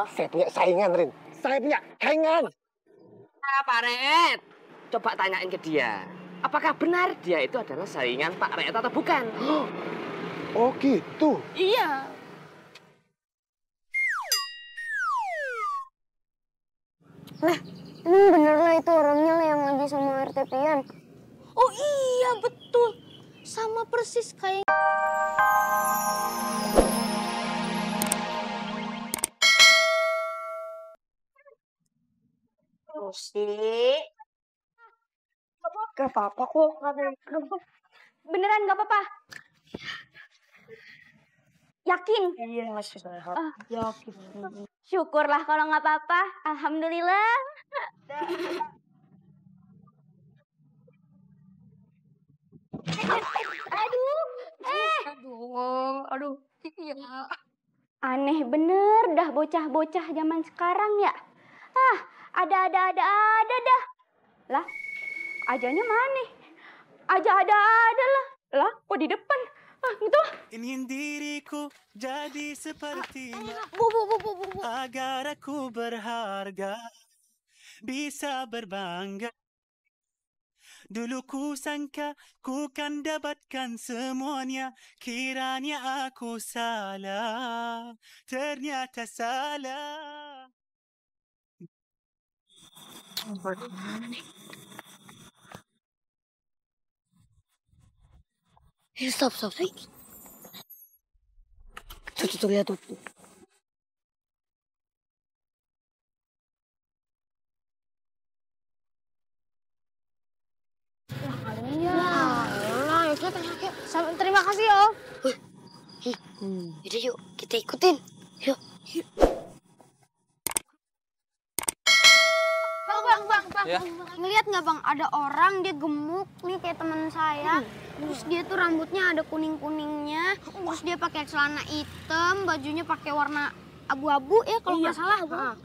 Saya punya saingan, Rin. Saya punya saingan. Pak Ret, coba tanyain ke dia. Apakah benar dia itu adalah saingan Pak Ret atau bukan? Oh gitu? Iya. Lah, emang bener lah itu orangnya lah yang lagi sama RT-Pian. Oh iya, betul. Sama persis kayak... Rosi. Gak apa-apa kok. Beneran gak apa-apa? Yakin? Iya, masih yakin. Syukurlah kalau nggak apa-apa. Alhamdulillah. Aduh. Iya. Aneh bener dah bocah-bocah zaman sekarang ya. Ada dah. Lah, ajanya mana? Aja ada lah. Lah, kok di depan? Gitu. Ingin diriku jadi sepertinya Bu. agar aku berharga, bisa berbangga. Dulu ku sangka ku kan dapatkan semuanya, kiranya aku salah, ternyata salah. Stop. Tuh, lihat tuh. Terima kasih, Om. Yaudah yuk, kita ikutin. Yuk. Bang. Ya. Ngeliat nggak Bang, ada orang dia gemuk nih kayak teman saya. Terus dia tuh rambutnya ada kuning-kuningnya. Terus dia pakai celana hitam, bajunya pakai warna abu-abu ya kalau nggak salah, Bang.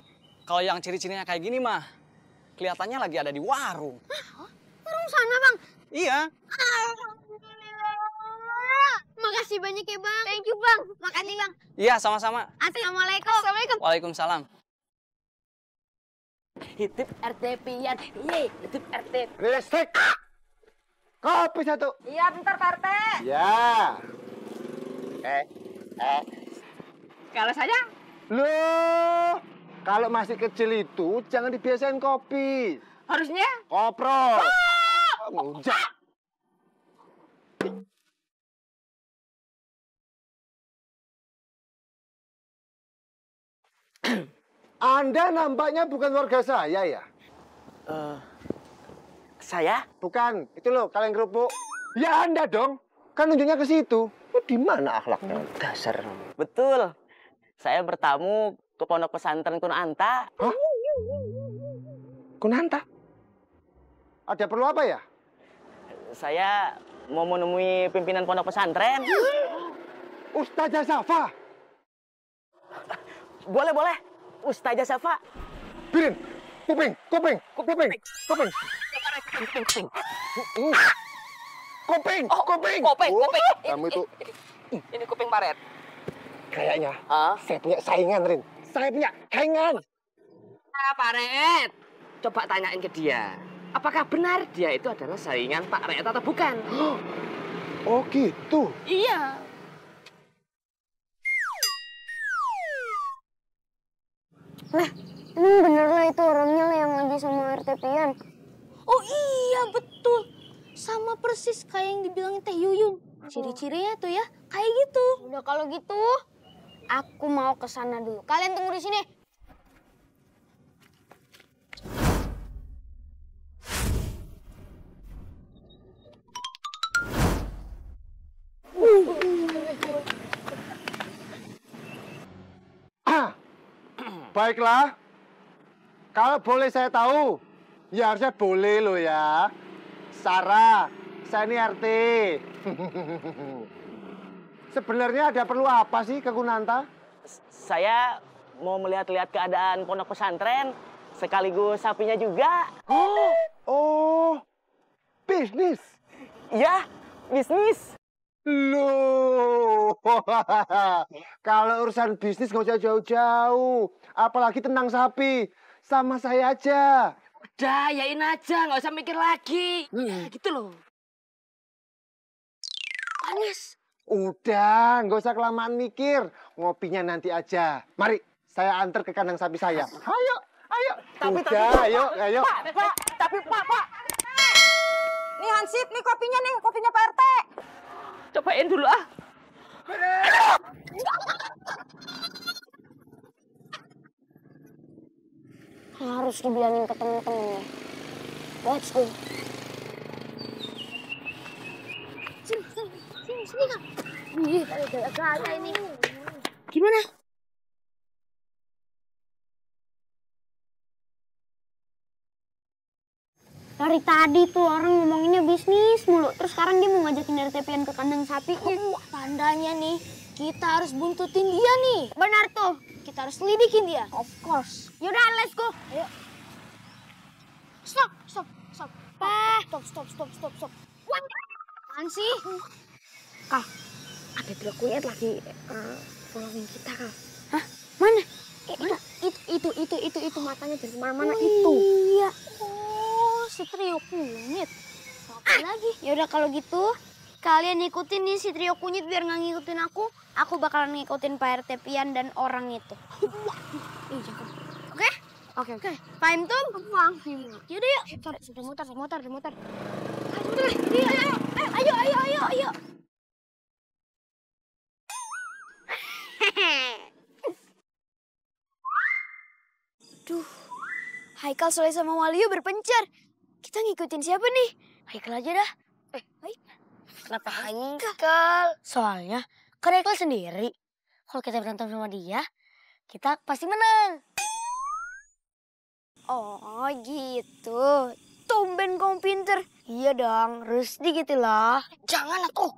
Kalau yang ciri-cirinya kayak gini mah, kelihatannya lagi ada di warung. Warung sana, Bang. Iya. Makasih banyak ya, Bang. Thank you, Bang. Makasih, Bang. Iya, sama-sama. Assalamualaikum. Waalaikumsalam. Hitip RT-Pian. Iya, hitip RT. Listrik. Kopi satu. Iya, bentar Pak RT. Ya. Kalau saya? Loh, kalau masih kecil itu jangan dibiasain kopi. Harusnya? Koprol. Ngujak. Anda nampaknya bukan warga saya ya? Saya? Bukan, itu loh kaleng kerupuk. Ya Anda dong, kan nunjuknya ke situ. Di mana akhlaknya? Dasar. Betul. Saya bertamu ke pondok pesantren Kunanta. Hah? Kunanta? Ada perlu apa ya? Saya mau menemui pimpinan pondok pesantren. Ustazah Safa. Boleh. Ustazah Safa. Birin, kuping. Kuping. Kamu itu Ini kuping Paret. kayaknya saya punya saingan, Rin. Saya punya saingan. Pak Ret, coba tanyain ke dia. Apakah benar dia itu adalah saingan Pak Ret atau bukan? Oh gitu. Iya. Lah, emang bener lah itu orangnya lah yang lagi sama RT-Pian. Oh iya, betul. Sama persis kayak yang dibilangin Teh Yuyun. Ciri-cirinya tuh ya, kayak gitu. Udah kalau gitu, aku mau ke sana dulu. Kalian tunggu di sini. Baiklah. Kalau boleh saya tahu, ya harusnya boleh loh ya. Sarah, saya ini RT. Sebenarnya ada perlu apa sih ke Kunanta? Saya mau melihat-lihat keadaan pondok pesantren, sekaligus sapinya juga. Oh, bisnis. Iya, bisnis. Loh, Kalau urusan bisnis nggak usah jauh-jauh. Apalagi tentang sapi. Sama saya aja. Udah, yain aja, nggak usah mikir lagi. Ya, gitu loh. Panas. Udah, nggak usah kelamaan mikir. Ngopinya nanti aja. Mari, saya antar ke kandang sapi saya. Ayo, ayo. Udah, ayo. Pak, Pak. Nih Hansip, nih kopinya Pak RT. Cobain dulu ah. Harus dibilangin ke temen-temennya. Let's go. Sini Kak. Wih, gaya ini. Gimana? Dari tadi tuh orang ngomonginnya bisnis mulu. Terus sekarang dia mau ngajakin RTP-an ke kandang sapinya. Tandanya nih, kita harus buntutin dia nih. Benar tuh, kita harus lidikin dia. Of course. Yaudah, let's go. Ayo. Stop. Stop. Apaan sih? Kak, ada truk kunyit lagi following kita, Kak. Hah? Mana? Itu matanya dari mana-mana itu. Iya. Si trio kunyit. Apa lagi? Yaudah kalau gitu, kalian ikutin nih si trio kunyit biar nggak ngikutin aku. Aku bakalan ngikutin Pak RT Pian dan orang itu. Oke? Oke. Paham tuh? Paham. Yaudah yuk. Sudah muter. Ayo. Duh, Haikal, Soleh sama Waluyo berpencar. Kita ngikutin siapa nih? Haikal aja dah. Kenapa Haikal? Soalnya kan Haikal sendiri. Kalau kita berantem sama dia, kita pasti menang. Oh gitu. Tumben kamu pinter. Iya dong, Rusdi gitu loh. Jangan atuh.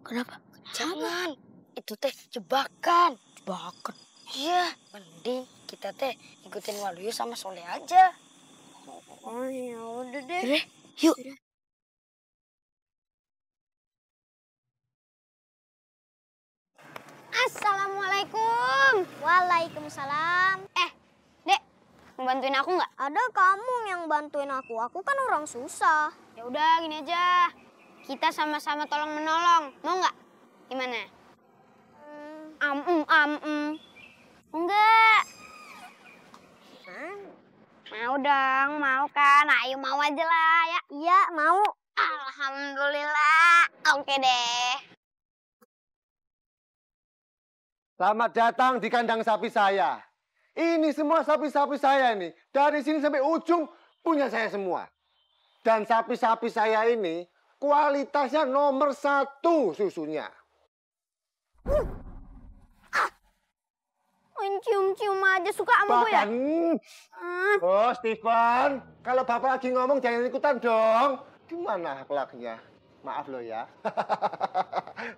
Kenapa? Jangan. Itu teh jebakan. Jebakan? Iya, mending kita teh ikutin Waluyo sama Soleh aja. Oh ya udah deh. Yuk. Assalamualaikum. Waalaikumsalam. Dek, mau bantuin aku nggak? Ada kamu yang bantuin aku. Aku kan orang susah. Ya udah gini aja. Kita sama-sama tolong menolong. Mau nggak? Gimana? Enggak. Mau dong, mau kan? Ayo mau aja lah ya. Iya, mau. Alhamdulillah. Oke deh. Selamat datang di kandang sapi saya. Ini semua sapi-sapi saya nih. Dari sini sampai ujung punya saya semua. Dan sapi-sapi saya ini kualitasnya nomor 1 susunya. Cium-cium aja suka sama gue ya? Oh, Stephen, kalau Bapak lagi ngomong jangan ikutan dong. Gimana akhlaknya? Maaf loh ya.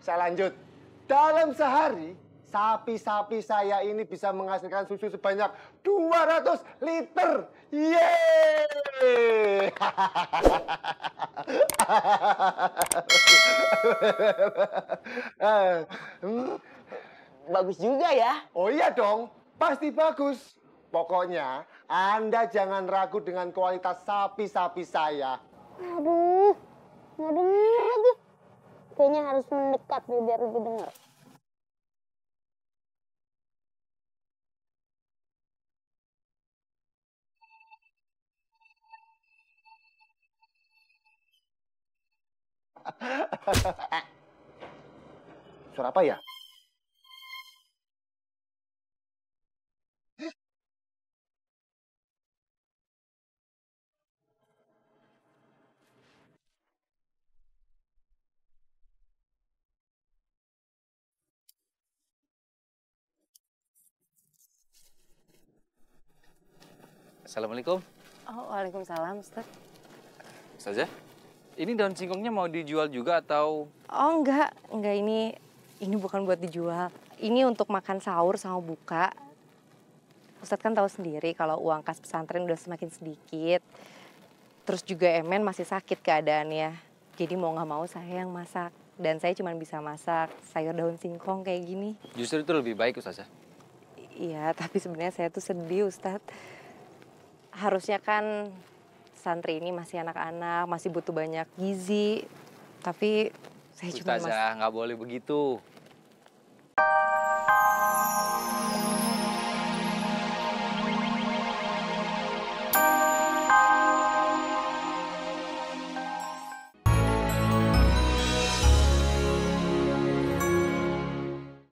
Saya lanjut. Dalam sehari, sapi-sapi saya ini bisa menghasilkan susu sebanyak 200 liter. Yeay! Bagus juga ya. Oh iya dong, pasti bagus. Pokoknya, Anda jangan ragu dengan kualitas sapi-sapi saya. Aduh, nggak denger lagi. Kayaknya harus mendekat nih biar lebih denger. Suara apa ya? Assalamualaikum. Oh, waalaikumsalam, Ustaz. Ustazah, ini daun singkongnya mau dijual juga atau? Oh, enggak ini bukan buat dijual. Ini untuk makan sahur sama buka. Ustadz kan tahu sendiri kalau uang kas pesantren udah semakin sedikit. Terus juga Emen masih sakit keadaannya. Jadi mau nggak mau saya yang masak. Dan saya cuma bisa masak sayur daun singkong kayak gini. Justru itu lebih baik Ustazah. Iya, tapi sebenarnya saya tuh sedih Ustadz. Harusnya kan santri ini masih anak-anak, masih butuh banyak gizi. Tapi saya cuma Ustazah, nggak boleh begitu.